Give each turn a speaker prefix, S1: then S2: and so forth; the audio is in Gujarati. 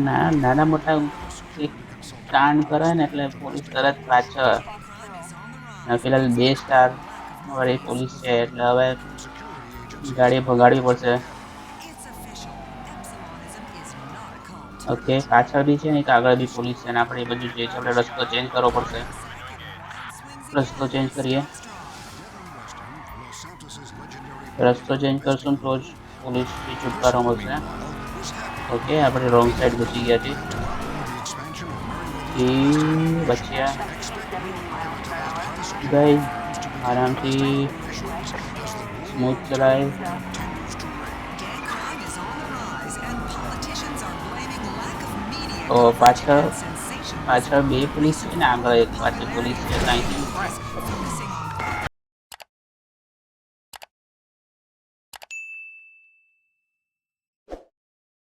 S1: ના નાના મોટા એક કાંડ કરે ને એટલે પોલીસ તરત પાછળ. ફિલહાલ 2 સ્ટાર વાળી પોલીસ છે એટલે હવે ગાડી ભગાડવી પડશે. ઓકે પાછળ બી છે ને આગળ બી પોલીસ છે ને આપણે એ બધું જોઈએ છે આપણે રસ્તો ચેન્જ કરવો પડશે. રસ્તો ચેન્જ કરીએ. રસ્તો ચેન્જ કરશું તો જ પોલીસ થી છુટકારો મળશે. ઓકે આપણે રોંગ સાઈડ ઘુસી ગયા છીએ. બચ્યા ગઈ આરામથી સ્મૂથ ચલાય. તો પાછળ બે પોલીસ છે ને આગળ એક પાછી પોલીસ છે ત્યાંથી